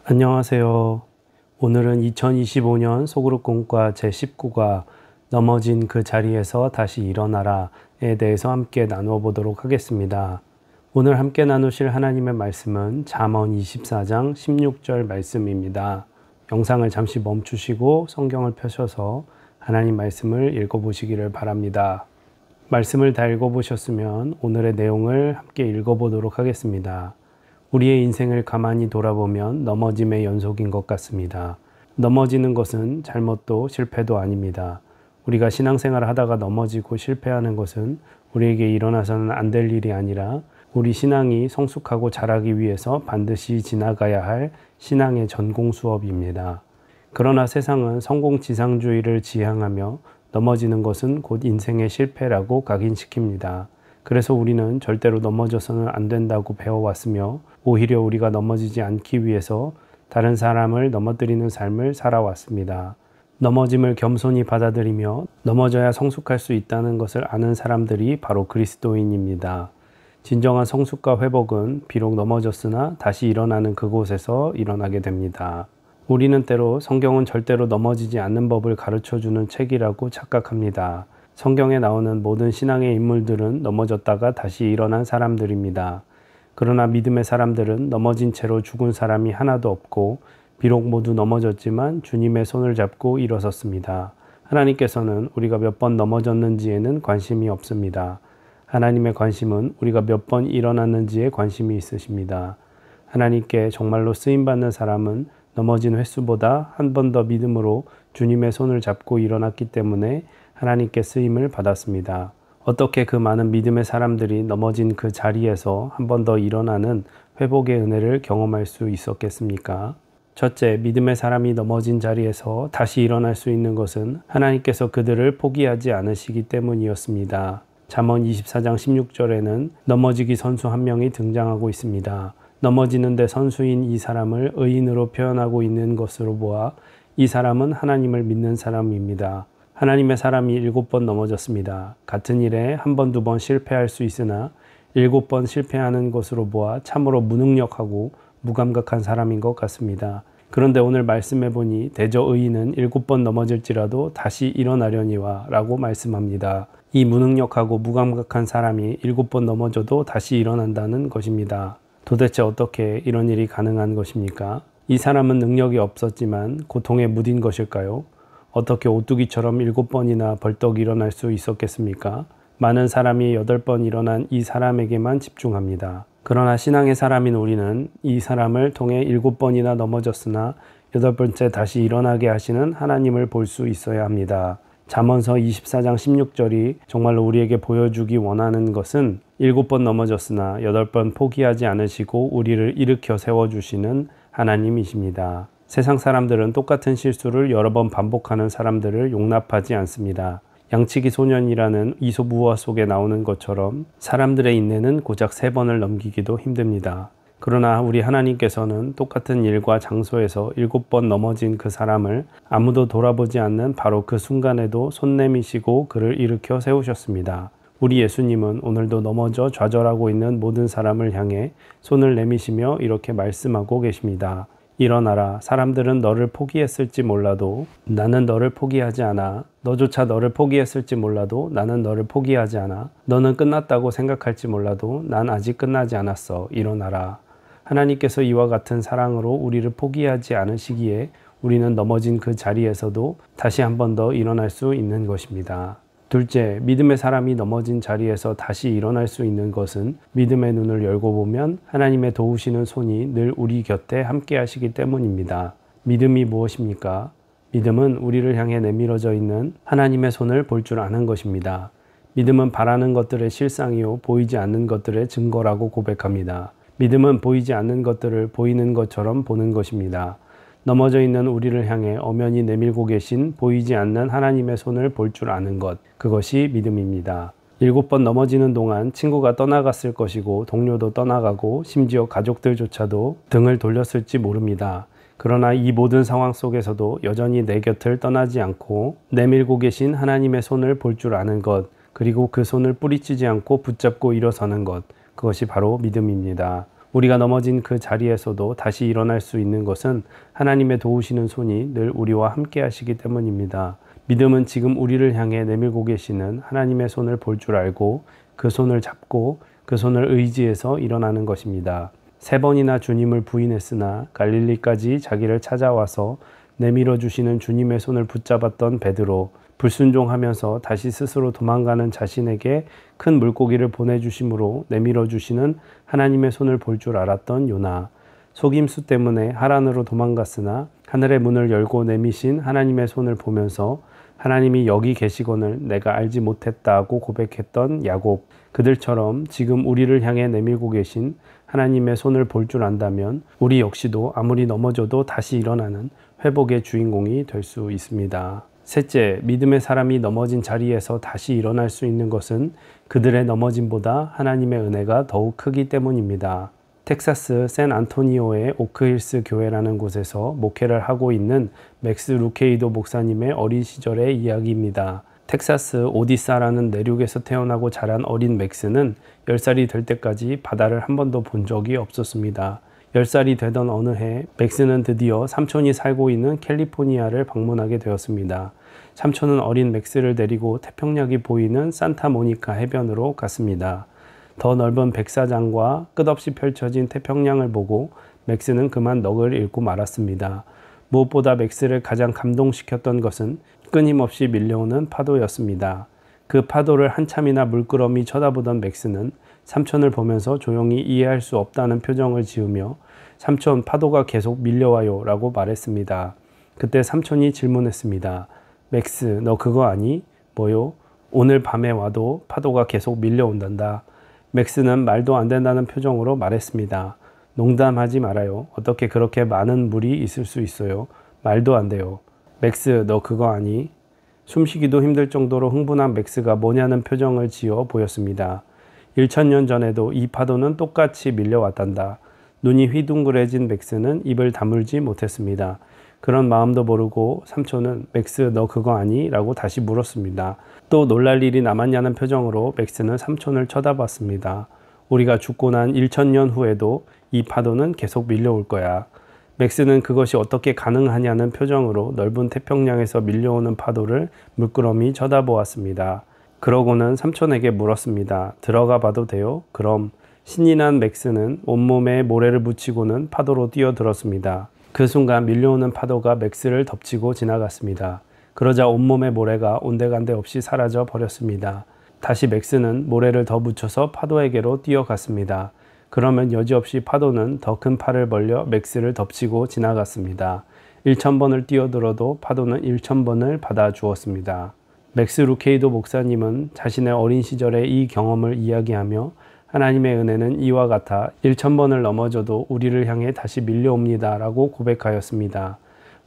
안녕하세요. 오늘은 2025년 소그룹 공과 제19과 넘어진 그 자리에서 다시 일어나라에 대해서 함께 나누어 보도록 하겠습니다. 오늘 함께 나누실 하나님의 말씀은 잠언 24장 16절 말씀입니다. 영상을 잠시 멈추시고 성경을 펴셔서 하나님 말씀을 읽어보시기를 바랍니다. 말씀을 다 읽어보셨으면 오늘의 내용을 함께 읽어보도록 하겠습니다. 우리의 인생을 가만히 돌아보면 넘어짐의 연속인 것 같습니다. 넘어지는 것은 잘못도 실패도 아닙니다. 우리가 신앙생활을 하다가 넘어지고 실패하는 것은 우리에게 일어나서는 안 될 일이 아니라 우리 신앙이 성숙하고 자라기 위해서 반드시 지나가야 할 신앙의 전공 수업입니다. 그러나 세상은 성공지상주의를 지향하며 넘어지는 것은 곧 인생의 실패라고 각인시킵니다. 그래서 우리는 절대로 넘어져서는 안 된다고 배워왔으며 오히려 우리가 넘어지지 않기 위해서 다른 사람을 넘어뜨리는 삶을 살아왔습니다. 넘어짐을 겸손히 받아들이며 넘어져야 성숙할 수 있다는 것을 아는 사람들이 바로 그리스도인입니다. 진정한 성숙과 회복은 비록 넘어졌으나 다시 일어나는 그곳에서 일어나게 됩니다. 우리는 때로 성경은 절대로 넘어지지 않는 법을 가르쳐주는 책이라고 착각합니다. 성경에 나오는 모든 신앙의 인물들은 넘어졌다가 다시 일어난 사람들입니다. 그러나 믿음의 사람들은 넘어진 채로 죽은 사람이 하나도 없고 비록 모두 넘어졌지만 주님의 손을 잡고 일어섰습니다. 하나님께서는 우리가 몇 번 넘어졌는지에는 관심이 없습니다. 하나님의 관심은 우리가 몇 번 일어났는지에 관심이 있으십니다. 하나님께 정말로 쓰임받는 사람은 넘어진 횟수보다 한 번 더 믿음으로 주님의 손을 잡고 일어났기 때문에 하나님께 쓰임을 받았습니다. 어떻게 그 많은 믿음의 사람들이 넘어진 그 자리에서 한 번 더 일어나는 회복의 은혜를 경험할 수 있었겠습니까? 첫째, 믿음의 사람이 넘어진 자리에서 다시 일어날 수 있는 것은 하나님께서 그들을 포기하지 않으시기 때문이었습니다. 잠언 24장 16절에는 넘어지기 선수 한 명이 등장하고 있습니다. 넘어지는데 선수인 이 사람을 의인으로 표현하고 있는 것으로 보아 이 사람은 하나님을 믿는 사람입니다. 하나님의 사람이 7번 넘어졌습니다. 같은 일에 한 번, 두 번 실패할 수 있으나 7번 실패하는 것으로 보아 참으로 무능력하고 무감각한 사람인 것 같습니다. 그런데 오늘 말씀해 보니 대저 의인은 7번 넘어질지라도 다시 일어나려니와 라고 말씀합니다. 이 무능력하고 무감각한 사람이 7번 넘어져도 다시 일어난다는 것입니다. 도대체 어떻게 이런 일이 가능한 것입니까? 이 사람은 능력이 없었지만 고통에 무딘 것일까요? 어떻게 오뚜기처럼 7번이나 벌떡 일어날 수 있었겠습니까? 많은 사람이 8번 일어난 이 사람에게만 집중합니다. 그러나 신앙의 사람인 우리는 이 사람을 통해 7번이나 넘어졌으나 8번째 다시 일어나게 하시는 하나님을 볼 수 있어야 합니다. 잠언서 24장 16절이 정말로 우리에게 보여주기 원하는 것은 7번 넘어졌으나 8번 포기하지 않으시고 우리를 일으켜 세워주시는 하나님이십니다. 세상 사람들은 똑같은 실수를 여러 번 반복하는 사람들을 용납하지 않습니다. 양치기 소년이라는 이솝 우화 속에 나오는 것처럼 사람들의 인내는 고작 3번을 넘기기도 힘듭니다. 그러나 우리 하나님께서는 똑같은 일과 장소에서 7번 넘어진 그 사람을 아무도 돌아보지 않는 바로 그 순간에도 손 내미시고 그를 일으켜 세우셨습니다. 우리 예수님은 오늘도 넘어져 좌절하고 있는 모든 사람을 향해 손을 내미시며 이렇게 말씀하고 계십니다. 일어나라. 사람들은 너를 포기했을지 몰라도 나는 너를 포기하지 않아. 너조차 너를 포기했을지 몰라도 나는 너를 포기하지 않아. 너는 끝났다고 생각할지 몰라도 난 아직 끝나지 않았어. 일어나라. 하나님께서 이와 같은 사랑으로 우리를 포기하지 않으시기에 우리는 넘어진 그 자리에서도 다시 한 번 더 일어날 수 있는 것입니다. 둘째, 믿음의 사람이 넘어진 자리에서 다시 일어날 수 있는 것은 믿음의 눈을 열고 보면 하나님의 도우시는 손이 늘 우리 곁에 함께 하시기 때문입니다. 믿음이 무엇입니까? 믿음은 우리를 향해 내밀어져 있는 하나님의 손을 볼 줄 아는 것입니다. 믿음은 바라는 것들의 실상이요 보이지 않는 것들의 증거라고 고백합니다. 믿음은 보이지 않는 것들을 보이는 것처럼 보는 것입니다. 넘어져 있는 우리를 향해 엄연히 내밀고 계신 보이지 않는 하나님의 손을 볼 줄 아는 것, 그것이 믿음입니다. 7번 넘어지는 동안 친구가 떠나갔을 것이고 동료도 떠나가고 심지어 가족들조차도 등을 돌렸을지 모릅니다. 그러나 이 모든 상황 속에서도 여전히 내 곁을 떠나지 않고 내밀고 계신 하나님의 손을 볼 줄 아는 것, 그리고 그 손을 뿌리치지 않고 붙잡고 일어서는 것, 그것이 바로 믿음입니다. 우리가 넘어진 그 자리에서도 다시 일어날 수 있는 것은 하나님의 도우시는 손이 늘 우리와 함께 하시기 때문입니다. 믿음은 지금 우리를 향해 내밀고 계시는 하나님의 손을 볼 줄 알고 그 손을 잡고 그 손을 의지해서 일어나는 것입니다. 3번이나 주님을 부인했으나 갈릴리까지 자기를 찾아와서 내밀어 주시는 주님의 손을 붙잡았던 베드로, 불순종하면서 다시 스스로 도망가는 자신에게 큰 물고기를 보내주심으로 내밀어 주시는 하나님의 손을 볼 줄 알았던 요나, 속임수 때문에 하란으로 도망갔으나 하늘의 문을 열고 내미신 하나님의 손을 보면서 하나님이 여기 계시거늘 내가 알지 못했다고 고백했던 야곱, 그들처럼 지금 우리를 향해 내밀고 계신 하나님의 손을 볼 줄 안다면 우리 역시도 아무리 넘어져도 다시 일어나는 회복의 주인공이 될 수 있습니다. 셋째, 믿음의 사람이 넘어진 자리에서 다시 일어날 수 있는 것은 그들의 넘어짐보다 하나님의 은혜가 더욱 크기 때문입니다. 텍사스 샌안토니오의 오크힐스 교회라는 곳에서 목회를 하고 있는 맥스 루케이도 목사님의 어린 시절의 이야기입니다. 텍사스 오디사라는 내륙에서 태어나고 자란 어린 맥스는 10살이 될 때까지 바다를 한 번도 본 적이 없었습니다. 10살이 되던 어느 해 맥스는 드디어 삼촌이 살고 있는 캘리포니아를 방문하게 되었습니다. 삼촌은 어린 맥스를 데리고 태평양이 보이는 산타모니카 해변으로 갔습니다. 더 넓은 백사장과 끝없이 펼쳐진 태평양을 보고 맥스는 그만 넋을 잃고 말았습니다. 무엇보다 맥스를 가장 감동시켰던 것은 끊임없이 밀려오는 파도였습니다. 그 파도를 한참이나 물끄러미 쳐다보던 맥스는 삼촌을 보면서 조용히 이해할 수 없다는 표정을 지으며 삼촌, 파도가 계속 밀려와요 라고 말했습니다. 그때 삼촌이 질문했습니다. 맥스, 너 그거 아니? 뭐요? 오늘 밤에 와도 파도가 계속 밀려온단다. 맥스는 말도 안 된다는 표정으로 말했습니다. 농담하지 말아요. 어떻게 그렇게 많은 물이 있을 수 있어요? 말도 안 돼요. 맥스, 너 그거 아니? 숨쉬기도 힘들 정도로 흥분한 맥스가 뭐냐는 표정을 지어 보였습니다. 1000년 전에도 이 파도는 똑같이 밀려왔단다. 눈이 휘둥그레진 맥스는 입을 다물지 못했습니다. 그런 마음도 모르고 삼촌은 맥스 너 그거 아니? 라고 다시 물었습니다. 또 놀랄 일이 남았냐는 표정으로 맥스는 삼촌을 쳐다봤습니다. 우리가 죽고 난 1000년 후에도 이 파도는 계속 밀려올 거야. 맥스는 그것이 어떻게 가능하냐는 표정으로 넓은 태평양에서 밀려오는 파도를 물끄러미 쳐다보았습니다. 그러고는 삼촌에게 물었습니다. 들어가 봐도 돼요? 그럼. 신이 난 맥스는 온몸에 모래를 붙이고는 파도로 뛰어들었습니다. 그 순간 밀려오는 파도가 맥스를 덮치고 지나갔습니다. 그러자 온몸의 모래가 온데간데 없이 사라져 버렸습니다. 다시 맥스는 모래를 더 묻혀서 파도에게로 뛰어갔습니다. 그러면 여지없이 파도는 더 큰 팔을 벌려 맥스를 덮치고 지나갔습니다. 1000번을 뛰어들어도 파도는 1000번을 받아주었습니다. 맥스 루케이도 목사님은 자신의 어린 시절의 이 경험을 이야기하며 하나님의 은혜는 이와 같아 1000번을 넘어져도 우리를 향해 다시 밀려옵니다 라고 고백하였습니다.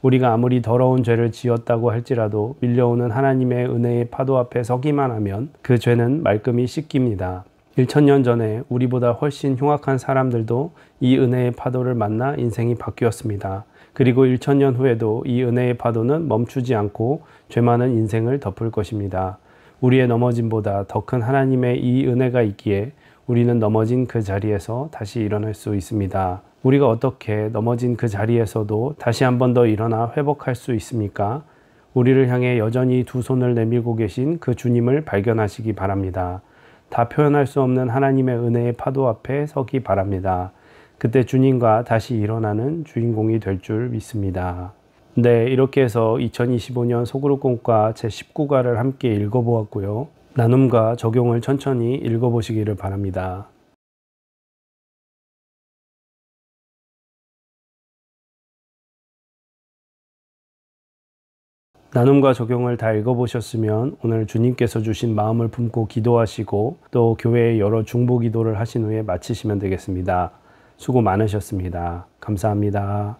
우리가 아무리 더러운 죄를 지었다고 할지라도 밀려오는 하나님의 은혜의 파도 앞에 서기만 하면 그 죄는 말끔히 씻깁니다. 1000년 전에 우리보다 훨씬 흉악한 사람들도 이 은혜의 파도를 만나 인생이 바뀌었습니다. 그리고 1000년 후에도 이 은혜의 파도는 멈추지 않고 죄 많은 인생을 덮을 것입니다. 우리의 넘어짐보다 더 큰 하나님의 이 은혜가 있기에 우리는 넘어진 그 자리에서 다시 일어날 수 있습니다. 우리가 어떻게 넘어진 그 자리에서도 다시 한 번 더 일어나 회복할 수 있습니까? 우리를 향해 여전히 두 손을 내밀고 계신 그 주님을 발견하시기 바랍니다. 다 표현할 수 없는 하나님의 은혜의 파도 앞에 서기 바랍니다. 그때 주님과 다시 일어나는 주인공이 될 줄 믿습니다. 네, 이렇게 해서 2025년 소그룹 공과 제19과를 함께 읽어보았고요. 나눔과 적용을 천천히 읽어보시기를 바랍니다. 나눔과 적용을 다 읽어보셨으면 오늘 주님께서 주신 마음을 품고 기도하시고 또 교회에 여러 중보 기도를 하신 후에 마치시면 되겠습니다. 수고 많으셨습니다. 감사합니다.